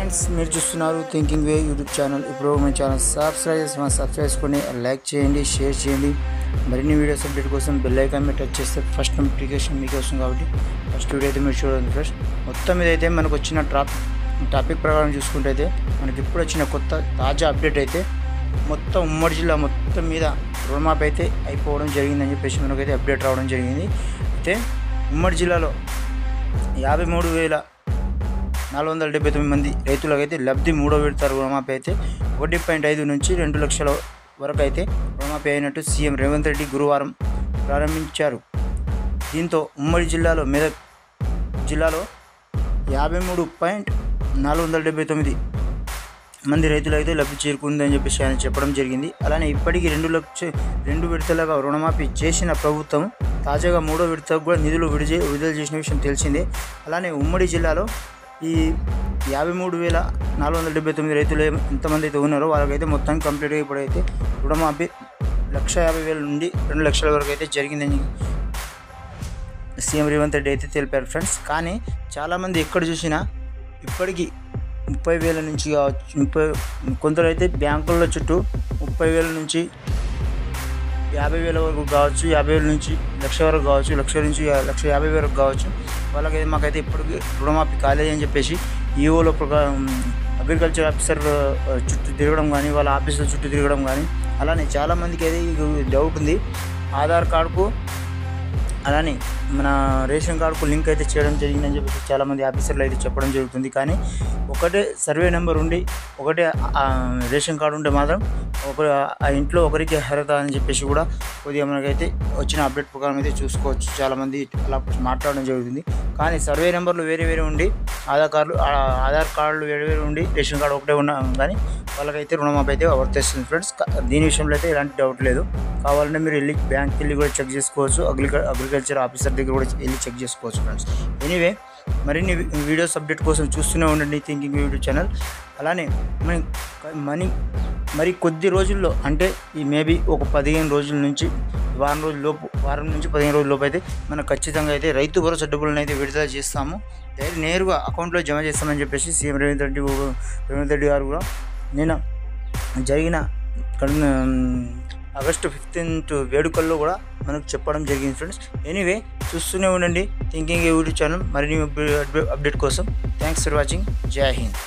Friends మీరు చూస్తున్నారు thinking వే YouTube channel. ఇప్పుడు మన ఛానల్ సబ్స్క్రైబ్ చేసుకొని లైక్ చేయండి, షేర్ చేయండి. మరిన్ని వీడియోస్ అప్డేట్ కోసం బెల్ ఐకాన్ మీద టచ్ చేస్తే ఫస్ట్ నోటిఫికేషన్ మీకు వస్తుంది. కాబట్టి ఫస్ట్ వీడియో అయితే మీరు చూడండి ఫ్రెండ్స్. మొత్తం మీద అయితే మనకు వచ్చిన టాపిక్ ప్రకారం చూసుకుంటే అయితే మనకి ఇప్పుడు వచ్చిన కొత్త తాజా అప్డేట్ అయితే మొత్తం ఉమ్మడి జిల్లా మొత్తం మీద రుణమాఫీ అయితే అయిపోవడం జరిగిందని చెప్పేసి మనకైతే అప్డేట్ రావడం జరిగింది. అయితే ఉమ్మడి జిల్లాలో 53,479 మంది రైతులకైతే లబ్ధి మూడో విడత రుణమాఫీ అయితే 1.5 నుంచి 2 లక్షల వరకు అయితే రుణమాఫీ అయినట్టు సీఎం రేవంత్ రెడ్డి గురువారం ప్రారంభించారు. దీంతో ఉమ్మడి జిల్లాలో మెదక్ జిల్లాలో 53,479 మంది రైతులైతే లబ్ధి చేరుకుందని చెప్పేసి ఆయన చెప్పడం జరిగింది. అలానే ఇప్పటికీ 2 విడతలుగా రుణమాఫీ చేసిన ప్రభుత్వం తాజాగా మూడో విడతకు కూడా నిధులు విడుదల చేసిన విషయం తెలిసిందే. అలానే ఉమ్మడి జిల్లాలో ఈ 53,479 రైతులు ఎంతమంది అయితే ఉన్నారో వాళ్ళకైతే మొత్తం కంప్లీట్గా ఇప్పుడైతే రుణమాఫీ 150,000 నుండి 2 లక్షల వరకు అయితే జరిగిందని సీఎం రేవంత్ రెడ్డి అయితే తెలిపారు ఫ్రెండ్స్. కానీ చాలామంది ఎక్కడ చూసినా ఇప్పటికీ 30,000 నుంచి కావచ్చు, కొందరు అయితే బ్యాంకుల చుట్టూ 30,000 నుంచి 50,000 వరకు కావచ్చు, 50,000 నుంచి 1,00,000 వరకు కావచ్చు, 1,00,000 నుంచి 1,50,000 వరకు కావచ్చు. వాళ్ళకైతే మాకైతే ఇప్పటికీ రుణమాఫీ కాలేదు అని చెప్పేసి ఈఓలో అగ్రికల్చర్ ఆఫీసర్ చుట్టూ తిరగడం కానీ, వాళ్ళ ఆఫీసుల చుట్టూ తిరగడం కానీ, అలానే చాలామందికి అయితే డౌట్ ఉంది. ఆధార్ కార్డుకు అలానే మన రేషన్ కార్డుకు లింక్ అయితే చేయడం జరిగిందని చెప్పేసి చాలామంది ఆఫీసర్లు అయితే చెప్పడం జరుగుతుంది. కానీ ఒకటే సర్వే నెంబర్ ఉండి ఒకటే రేషన్ కార్డు ఉంటే మాత్రం ఆ ఇంట్లో ఒకరికి అర్హత అని చెప్పేసి కూడా కొద్దిగా మనకైతే వచ్చిన అప్డేట్ ప్రకారం అయితే చూసుకోవచ్చు. చాలామంది అలా మాట్లాడడం జరుగుతుంది. కానీ సర్వే నెంబర్లు వేరే ఉండి ఆధార్ కార్డులు వేరే ఉండి రేషన్ కార్డు ఒకటే ఉన్నా కానీ వాళ్ళకైతే రుణమాఫీ అయితే వర్తిస్తుంది ఫ్రెండ్స్. దీని విషయంలో అయితే ఎలాంటి డౌట్ లేదు. కావాలంటే మీరు వెళ్ళి బ్యాంక్కి వెళ్ళి కూడా చెక్ చేసుకోవచ్చు, అగ్రికల్చర్ ఆఫీసర్ దగ్గర కూడా వెళ్ళి చెక్ చేసుకోవచ్చు ఫ్రెండ్స్. ఎనీవే మరిన్ని వీడియోస్ అప్డేట్ కోసం చూస్తూనే ఉండండి థింకింగ్ యూట్యూబ్ ఛానల్. అలానే మరి కొద్ది రోజుల్లో అంటే ఈ మేబీ ఒక 15 రోజుల నుంచి వారం నుంచి 15 రోజుల లోపు అయితే మనం ఖచ్చితంగా అయితే రైతు భరోసా డబ్బులను అయితే విడుదల చేస్తాము, నేరుగా అకౌంట్లో జమ చేస్తామని చెప్పేసి సీఎం రేవంత్ రెడ్డి గారు కూడా నిన్న జరిగిన ఆగస్టు 15th వేడుకల్లో కూడా మనకు చెప్పడం జరిగింది ఫ్రెండ్స్. ఎనీవే చూస్తూనే ఉండండి థింకింగ్ యూట్యూబ్ ఛానల్ మరిన్ని అప్డేట్ కోసం. Thanks for watching. జై హింద్.